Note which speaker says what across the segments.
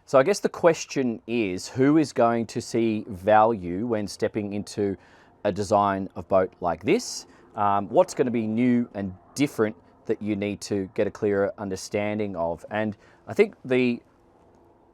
Speaker 1: So I guess the question is, who is going to see value when stepping into a design of boat like this? What's going to be new and different that you need to get a clearer understanding of? And I think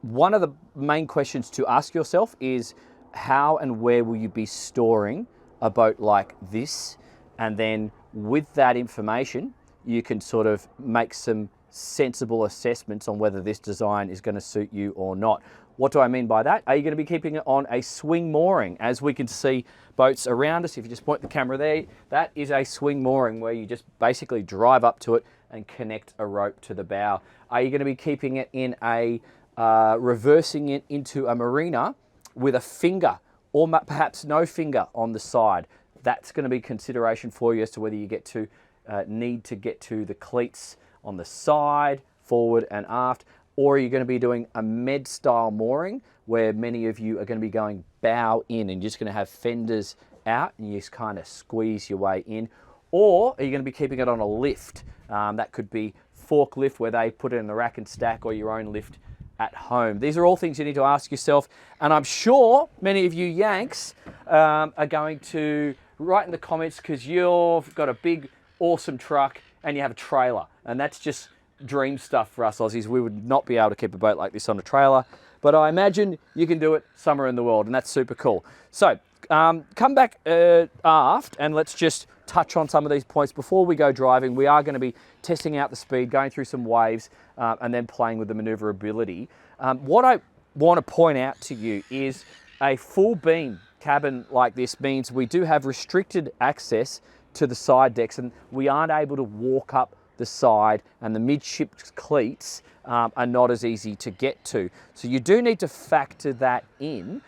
Speaker 1: one of the main questions to ask yourself is, how and where will you be storing a boat like this? And then with that information, you can sort of make some sensible assessments on whether this design is going to suit you or not. What do I mean by that? Are you going to be keeping it on a swing mooring? As we can see boats around us, if you just point the camera there, that is a swing mooring where you just basically drive up to it and connect a rope to the bow. Are you going to be keeping it in a, reversing it into a marina with a finger or perhaps no finger on the side? That's going to be consideration for you as to whether you get to need to get to the cleats on the side, forward and aft, or are you going to be doing a med style mooring where many of you are going to be going bow in and you're just going to have fenders out and you just kind of squeeze your way in? Or are you going to be keeping it on a lift? That could be fork lift where they put it in the rack and stack, or your own lift at home. These are all things you need to ask yourself, and I'm sure many of you Yanks are going to write in the comments because you've got a big awesome truck and you have a trailer, and that's just dream stuff for us Aussies. We would not be able to keep a boat like this on a trailer, but I imagine you can do it somewhere in the world, and that's super cool. So come back aft and let's just touch on some of these points before we go driving. We are going to be testing out the speed, going through some waves, and then playing with the maneuverability. What I want to point out to you is a full beam cabin like this means we do have restricted access to the side decks, and we aren't able to walk up the side, and the midships cleats are not as easy to get to. So you do need to factor that in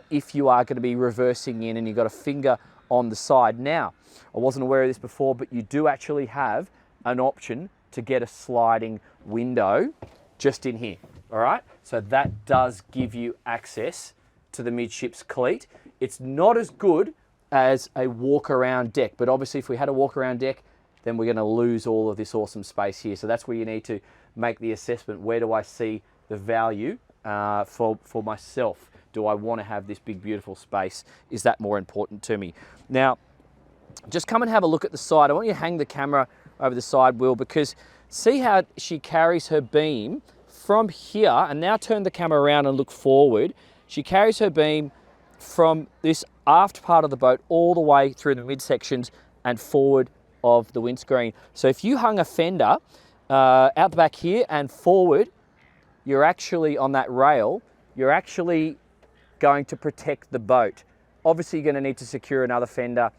Speaker 1: if you are going to be reversing in and you've got a finger on the side. Now, I wasn't aware of this before, but you do actually have an option to get a sliding window just in here, all right? So that does give you access to the midships cleat. It's not as good as a walk around deck, but obviously if we had a walk around deck, then we're going to lose all of this awesome space here. So that's where you need to make the assessment. Where do I see the value for myself? Do I want to have this big, beautiful space? Is that more important to me? Now, just come and have a look at the side. I want you to hang the camera over the side wheel, because see how she carries her beam from here, and now turn the camera around and look forward. She carries her beam from this aft part of the boat all the way through the midsections and forward of the windscreen. So if you hung a fender out the back here and forward, you're actually on that rail, you're actually going to protect the boat. Obviously you're going to need to secure another fender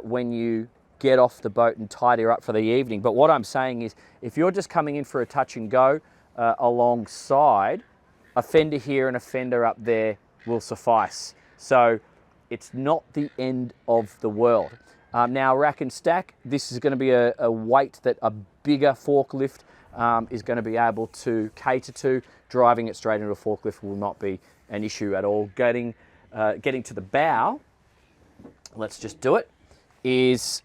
Speaker 1: when you get off the boat and tidy her up for the evening. But what I'm saying is, if you're just coming in for a touch and go alongside, a fender here and a fender up there will suffice. So it's not the end of the world. Now, rack and stack, this is going to be a weight that a bigger forklift is going to be able to cater to. Driving it straight into a forklift will not be an issue at all. Getting to the bow, let's just do it, is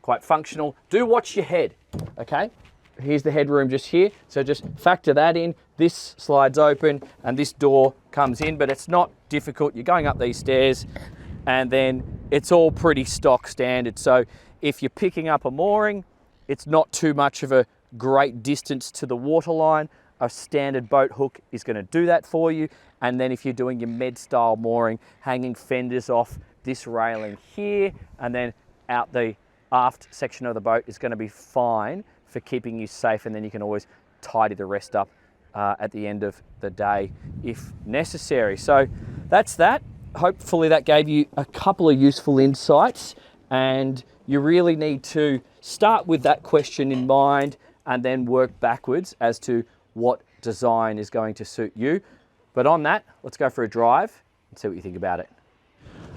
Speaker 1: quite functional. Do watch your head, okay? Here's the headroom just here, so just factor that in. This slides open and this door comes in, but it's not difficult. You're going up these stairs and then it's all pretty stock standard. So if you're picking up a mooring, it's not too much of a great distance to the waterline. A standard boat hook is going to do that for you. And then if you're doing your med style mooring, hanging fenders off this railing here and then out the aft section of the boat is going to be fine for keeping you safe, and then you can always tidy the rest up at the end of the day if necessary. So that's that. Hopefully that gave you a couple of useful insights, and you really need to start with that question in mind and then work backwards as to what design is going to suit you. But on that, let's go for a drive and see what you think about it.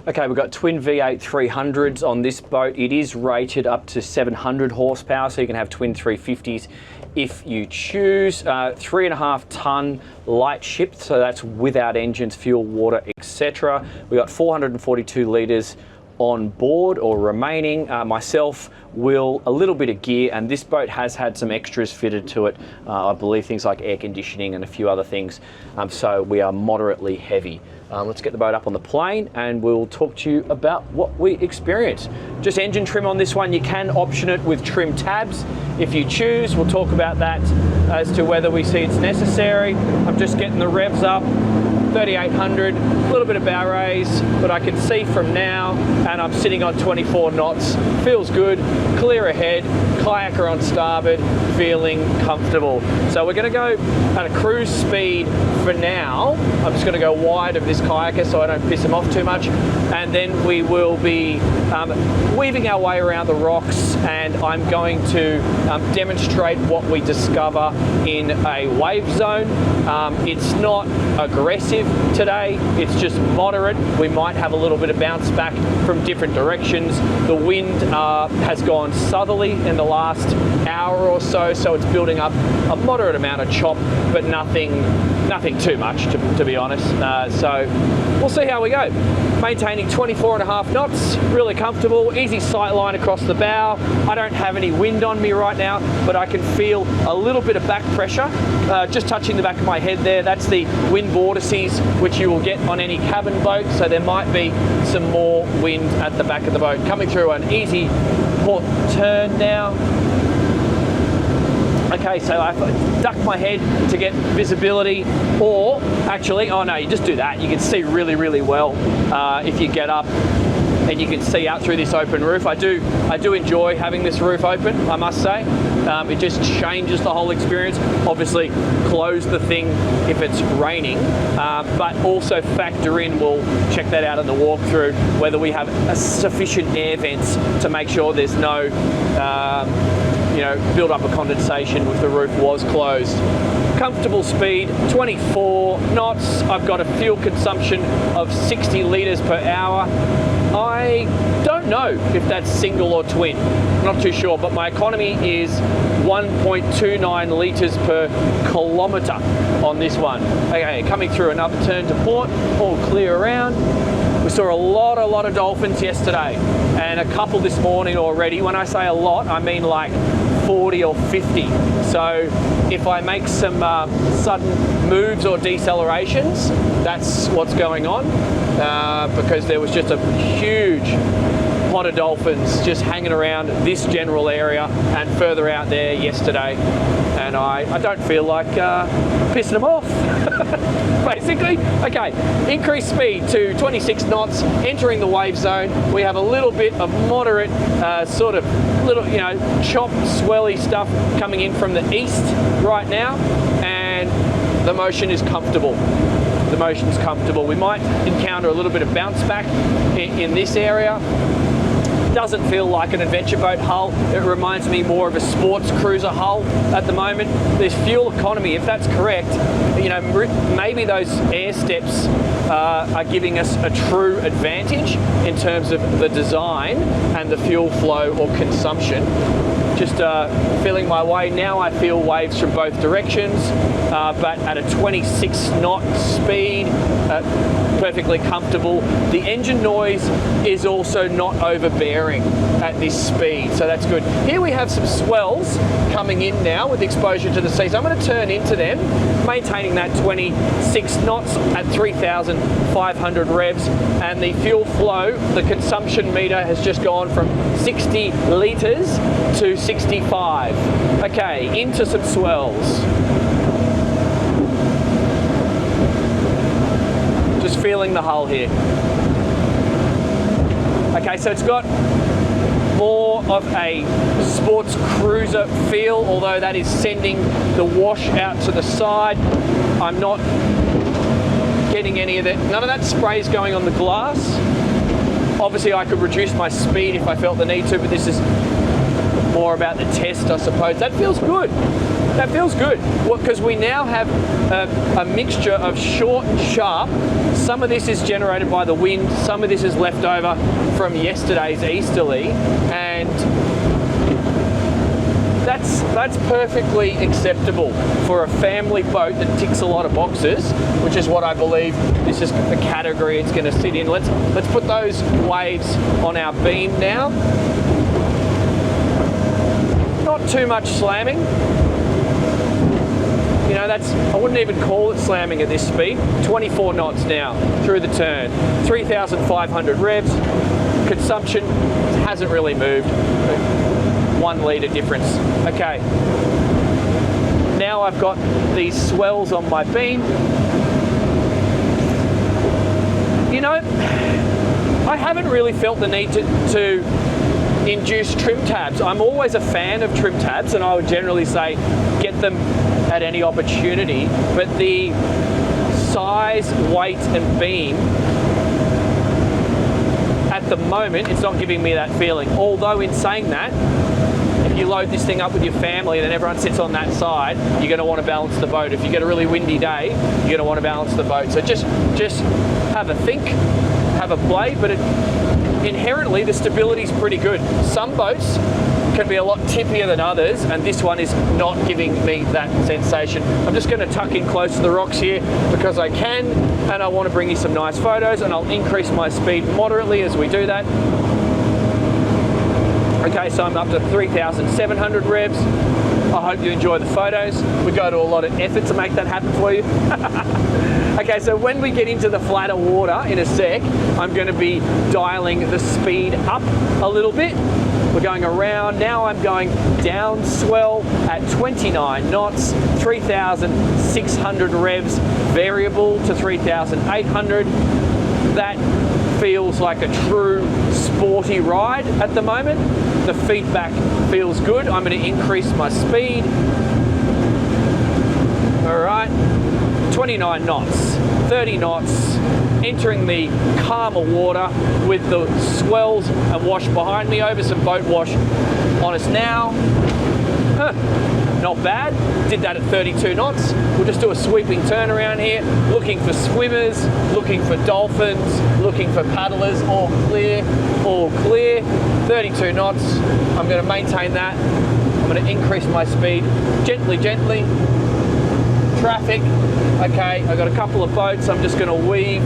Speaker 1: Okay, we've got twin V8 300s on this boat. It is rated up to 700 horsepower, so you can have twin 350s if you choose. 3.5 ton light ship, so that's without engines, fuel, water, etc. We got 442 litres on board or remaining. Myself, Will, a little bit of gear, and this boat has had some extras fitted to it. I believe things like air conditioning and a few other things. So we are moderately heavy. Let's get the boat up on the plane and we'll talk to you about what we experience. Just engine trim on this one. You can option it with trim tabs if you choose. We'll talk about that as to whether we see it's necessary. I'm just getting the revs up. 3,800, a little bit of bow raise, but I can see from now, and I'm sitting on 24 knots. Feels good, clear ahead, kayaker on starboard, feeling comfortable. So we're gonna go at a cruise speed for now. I'm just gonna go wide of this kayaker so I don't piss him off too much. And then we will be weaving our way around the rocks, and I'm going to demonstrate what we discover in a wave zone. It's not aggressive today, it's just moderate. We might have a little bit of bounce back from different directions. The wind has gone southerly in the last hour or so, so it's building up a moderate amount of chop, but nothing too much to be honest. So we'll see how we go. Maintaining 24.5 knots, really comfortable, easy sight line across the bow. I don't have any wind on me right now, but I can feel a little bit of back pressure, just touching the back of my head there. That's the wind vortices, which you will get on any cabin boat, so there might be some more wind at the back of the boat. Coming through an easy port turn now. Okay, so I duck my head to get visibility, or actually, oh no, you just do that. You can see really, really well if you get up and you can see out through this open roof. I do enjoy having this roof open, I must say. It just changes the whole experience. Obviously, close the thing if it's raining, but also factor in, we'll check that out in the walkthrough, whether we have sufficient air vents to make sure there's no build up of condensation if the roof was closed. Comfortable speed, 24 knots. I've got a fuel consumption of 60 litres per hour. I don't know if that's single or twin, not too sure, but my economy is 1.29 litres per kilometre on this one. Okay, coming through another turn to port, all clear around. We saw a lot of dolphins yesterday and a couple this morning already. When I say a lot, I mean like 40 or 50. So if I make some sudden moves or decelerations, that's what's going on, because there was just a huge pot of dolphins just hanging around this general area and further out there yesterday, and I don't feel like pissing them off. Basically. Okay, increased speed to 26 knots, entering the wave zone. We have a little bit of moderate sort of little, chop, swelly stuff coming in from the east right now, and the motion is comfortable. The motion's comfortable. We might encounter a little bit of bounce back in this area. Doesn't feel like an adventure boat hull. It reminds me more of a sports cruiser hull at the moment. There's fuel economy, if that's correct. Maybe those air steps are giving us a true advantage in terms of the design and the fuel flow or consumption. Just feeling my way now. I feel waves from both directions, but at a 26 knot speed, perfectly comfortable. The engine noise is also not overbearing at this speed, so that's good. Here we have some swells coming in now with exposure to the sea, so I'm going to turn into them, maintaining that 26 knots at 3,500 revs, and the fuel flow, the consumption meter has just gone from 60 litres to 65. Okay, into some swells. Just feeling the hull here. Okay, so it's got more of a sports cruiser feel, although that is sending the wash out to the side. I'm not getting any of that. None of that spray is going on the glass. Obviously, I could reduce my speed if I felt the need to, but this is more about the test, I suppose. That feels good. That feels good, because we now have a mixture of short and sharp. Some of this is generated by the wind, some of this is left over from yesterday's easterly, and that's perfectly acceptable for a family boat that ticks a lot of boxes, which is what I believe this is the category it's going to sit in. Let's put those waves on our beam now. Not too much slamming. You know, I wouldn't even call it slamming at this speed. 24 knots now through the turn. 3,500 revs. Consumption hasn't really moved. 1 litre difference. Okay. Now I've got these swells on my beam. You know, I haven't really felt the need to induce trim tabs. I'm always a fan of trim tabs, and I would generally say get them at any opportunity, but the size, weight and beam at the moment, it's not giving me that feeling. Although in saying that, if you load this thing up with your family and then everyone sits on that side, you're going to want to balance the boat. If you get a really windy day, you're going to want to balance the boat. So just have a think, have a play, but inherently the stability is pretty good. Some boats can be a lot tippier than others, and this one is not giving me that sensation. I'm just going to tuck in close to the rocks here because I can, and I want to bring you some nice photos, and I'll increase my speed moderately as we do that. Okay, so I'm up to 3,700 revs. I hope you enjoy the photos. We go to a lot of effort to make that happen for you. Okay, so when we get into the flatter water in a sec, I'm going to be dialing the speed up a little bit. We're going around. Now I'm going down swell at 29 knots, 3,600 revs, variable to 3,800. That feels like a true sporty ride at the moment. The feedback feels good. I'm going to increase my speed. All right, 29 knots, 30 knots, entering the calmer water with the swells and wash behind me. Over some boat wash on us now. Not bad. Did that at 32 knots. We'll just do a sweeping turn around here, looking for swimmers, looking for dolphins, looking for paddlers. All clear, all clear. 32 knots. I'm going to maintain that. I'm going to increase my speed gently, gently. Traffic. Okay, I've got a couple of boats. I'm just going to weave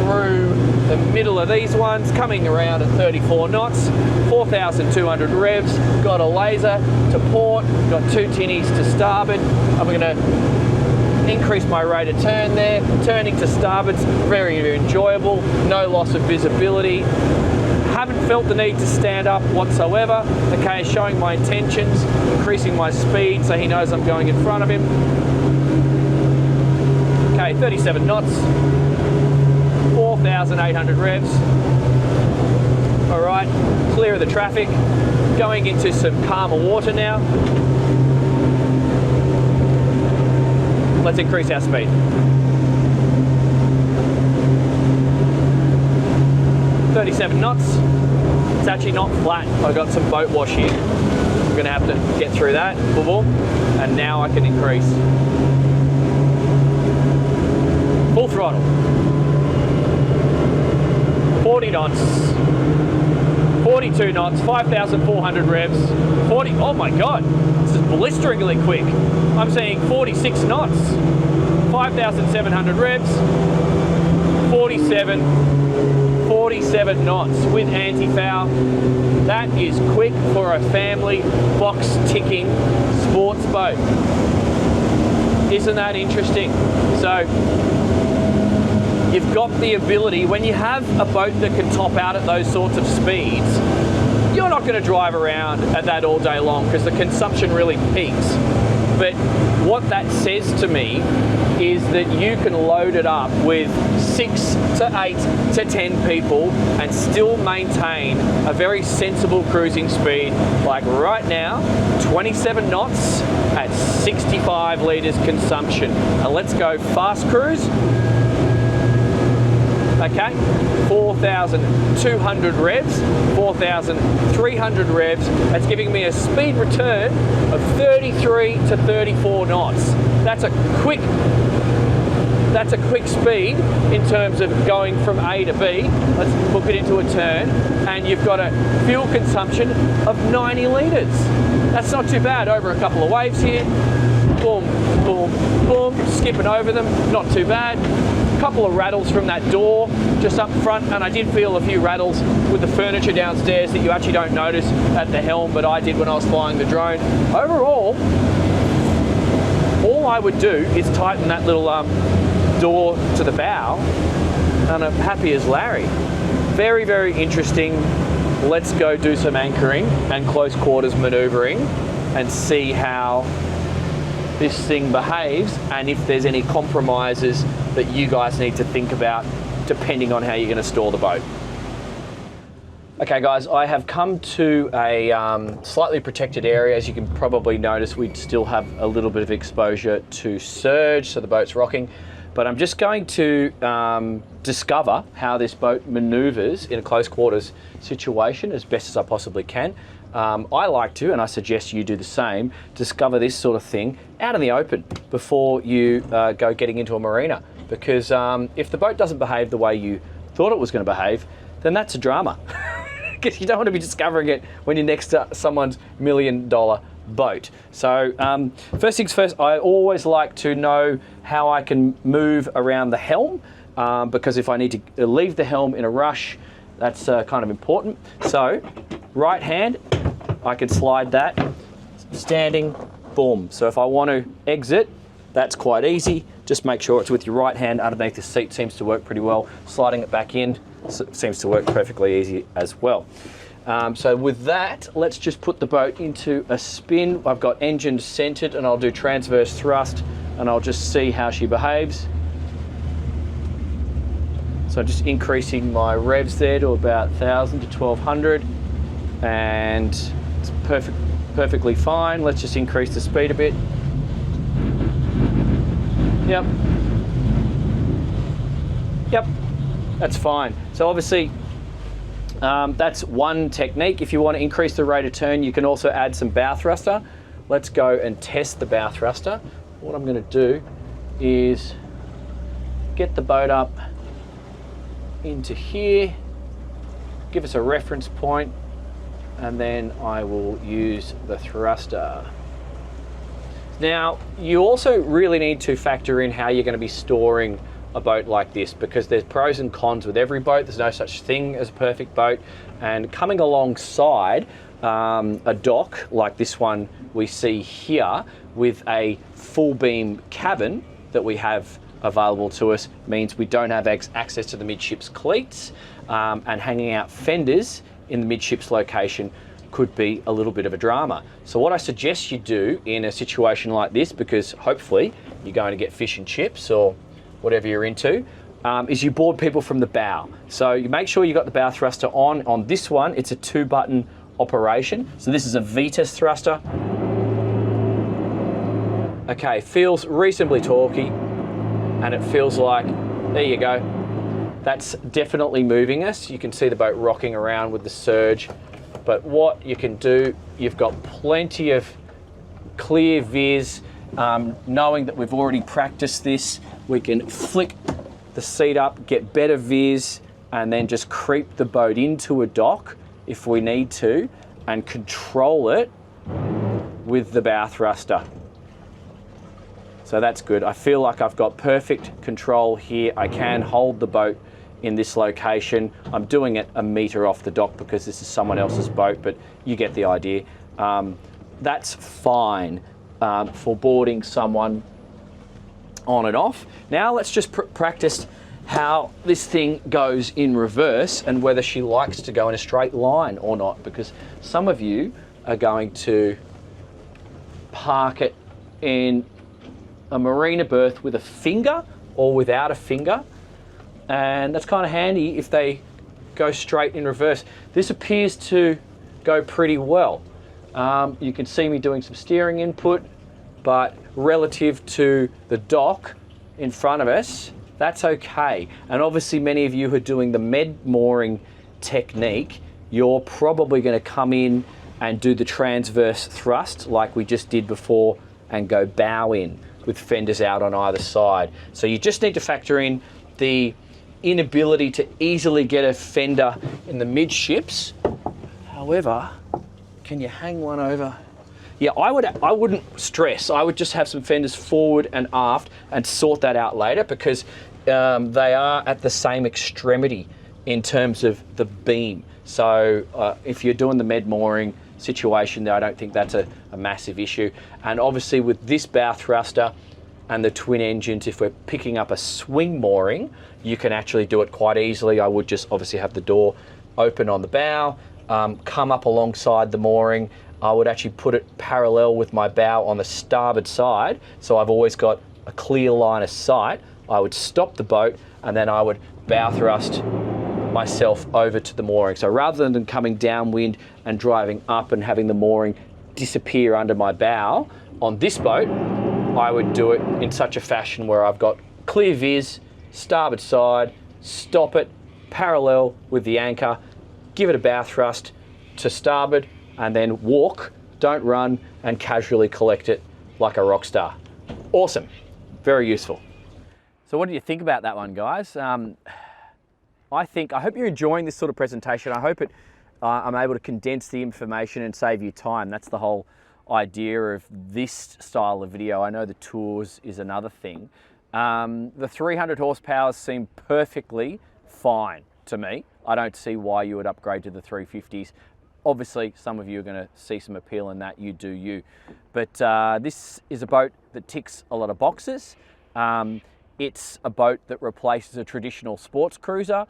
Speaker 1: through the middle of these ones, coming around at 34 knots, 4,200 revs, got a laser to port, got 2 tinnies to starboard. I'm going to increase my rate of turn there, turning to starboard's very, very enjoyable, no loss of visibility. Haven't felt the need to stand up whatsoever. Okay, showing my intentions, increasing my speed so he knows I'm going in front of him. Okay, 37 knots. 4,800 revs. All right, clear of the traffic. Going into some calmer water now. Let's increase our speed. 37 knots. It's actually not flat. I've got some boat wash here. I'm gonna have to get through that. Boom, boom. And now I can increase. Full throttle. 40 knots, 42 knots, 5,400 revs, 40, oh my God, this is blisteringly quick. I'm seeing 46 knots, 5,700 revs, 47 knots with anti-foul. That is quick for a family box ticking sports boat. Isn't that interesting? So, you've got the ability, when you have a boat that can top out at those sorts of speeds, you're not going to drive around at that all day long because the consumption really peaks. But what that says to me is that you can load it up with 6 to 8 to 10 people and still maintain a very sensible cruising speed. Like right now, 27 knots at 65 litres consumption. Now let's go fast cruise. Okay, 4,200 revs, 4,300 revs. That's giving me a speed return of 33 to 34 knots. That's a quick speed in terms of going from A to B. Let's book it into a turn, and you've got a fuel consumption of 90 litres. That's not too bad. Over a couple of waves here. Boom, boom, boom, skipping over them, not too bad. A couple of rattles from that door just up front, and I did feel a few rattles with the furniture downstairs that you actually don't notice at the helm, but I did when I was flying the drone. Overall, all I would do is tighten that little door to the bow, and I'm happy as Larry. Very, very interesting. Let's go do some anchoring and close quarters maneuvering and see how this thing behaves, and if there's any compromises that you guys need to think about depending on how you're going to store the boat. Okay guys, I have come to a slightly protected area. As you can probably notice, we still have a little bit of exposure to surge, so the boat's rocking. But I'm just going to discover how this boat maneuvers in a close quarters situation as best as I possibly can. I like to, and I suggest you do the same, discover this sort of thing out in the open before you go getting into a marina. Because if the boat doesn't behave the way you thought it was going to behave, then that's a drama. Because you don't want to be discovering it when you're next to someone's $1 million boat. So first things first, I always like to know how I can move around the helm, because if I need to leave the helm in a rush, that's kind of important. So right hand, I can slide that, standing, boom. So if I want to exit, that's quite easy. Just make sure it's with your right hand underneath the seat, seems to work pretty well. Sliding it back in seems to work perfectly easy as well. So with that, let's just put the boat into a spin. I've got engine centered, and I'll do transverse thrust, and I'll just see how she behaves. So just increasing my revs there to about 1,000 to 1,200, and it's perfectly fine. Let's just increase the speed a bit. Yep. Yep, that's fine. So obviously, that's one technique. If you want to increase the rate of turn, you can also add some bow thruster. Let's go and test the bow thruster. What I'm going to do is get the boat up into here, give us a reference point, and then I will use the thruster. Now, you also really need to factor in how you're going to be storing a boat like this, because there's pros and cons with every boat. There's no such thing as a perfect boat, and coming alongside a dock like this one we see here with a full beam cabin that we have available to us means we don't have access to the midships cleats, and hanging out fenders in the midships location could be a little bit of a drama. So what I suggest you do in a situation like this, because hopefully you're going to get fish and chips or whatever you're into, is you board people from the bow. So you make sure you got the bow thruster on. On this one, it's a 2-button operation. So this is a Vitas thruster. Okay, feels reasonably torquey, and it feels like, there you go. That's definitely moving us. You can see the boat rocking around with the surge. But what you can do, you've got plenty of clear viz. Knowing that we've already practiced this, we can flick the seat up, get better viz, and then just creep the boat into a dock if we need to, and control it with the bow thruster. So that's good. I feel like I've got perfect control here. I can hold the boat in this location. I'm doing it a metre off the dock because this is someone else's boat, but you get the idea. That's fine for boarding someone on and off. Now let's just practice how this thing goes in reverse and whether she likes to go in a straight line or not, because some of you are going to park it in a marina berth with a finger or without a finger, and that's kind of handy if they go straight in reverse. This appears to go pretty well. You can see me doing some steering input, but relative to the dock in front of us, that's okay. And obviously many of you who are doing the med mooring technique, you're probably going to come in and do the transverse thrust like we just did before and go bow in with fenders out on either side. So you just need to factor in the inability to easily get a fender in the midships. However, can you hang one over? Yeah, I wouldn't stress. I would just have some fenders forward and aft and sort that out later, because they are at the same extremity in terms of the beam. So if you're doing the med mooring situation there, I don't think that's a massive issue. And obviously with this bow thruster and the twin engines, if we're picking up a swing mooring, you can actually do it quite easily. I would just obviously have the door open on the bow, come up alongside the mooring. I would actually put it parallel with my bow on the starboard side, so I've always got a clear line of sight. I would stop the boat and then I would bow thrust myself over to the mooring. So rather than coming downwind and driving up and having the mooring disappear under my bow, on this boat, I would do it in such a fashion where I've got clear viz, starboard side, stop it, parallel with the anchor, give it a bow thrust to starboard, and then walk, don't run, and casually collect it like a rock star. Awesome, very useful. So what do you think about that one, guys? I hope you're enjoying this sort of presentation. I hope I'm able to condense the information and save you time. That's the whole idea of this style of video. I know the tours is another thing. The 300 horsepower seem perfectly fine to me. I don't see why you would upgrade to the 350s. Obviously, some of you are going to see some appeal in that, you do you. But this is a boat that ticks a lot of boxes. It's a boat that replaces a traditional sports cruiser.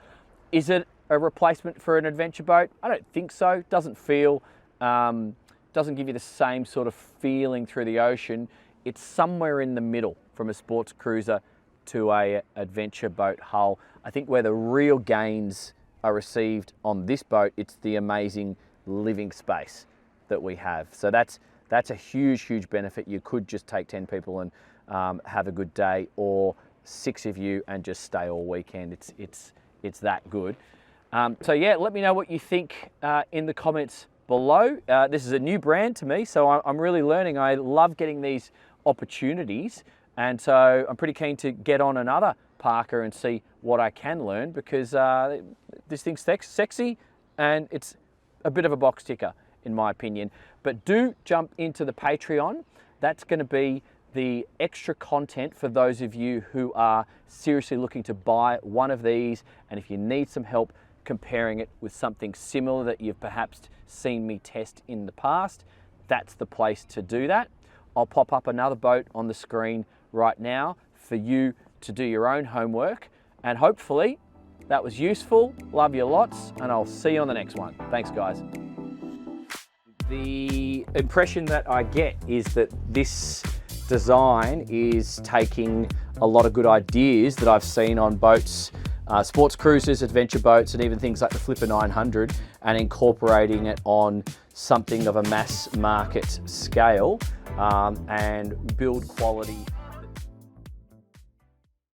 Speaker 1: Is it a replacement for an adventure boat? I don't think so. Doesn't feel, doesn't give you the same sort of feeling through the ocean. It's somewhere in the middle from a sports cruiser to a adventure boat hull. I think where the real gains are received on this boat, it's the amazing living space that we have. So that's a huge benefit. You could just take 10 people and have a good day, or 6 of you and just stay all weekend. It's that good. So yeah, let me know what you think in the comments below. This is a new brand to me, so I'm really learning. I love getting these opportunities, and so I'm pretty keen to get on another Parker and see what I can learn, because this thing's sexy and it's a bit of a box ticker in my opinion. But do jump into the Patreon. That's going to be the extra content for those of you who are seriously looking to buy one of these, and if you need some help comparing it with something similar that you've perhaps seen me test in the past, that's the place to do that. I'll pop up another boat on the screen right now for you to do your own homework, and hopefully that was useful. Love you lots, and I'll see you on the next one. Thanks, guys. The impression that I get is that this design is taking a lot of good ideas that I've seen on boats, sports cruisers, adventure boats, and even things like the Flipper 900, and incorporating it on something of a mass market scale, and build quality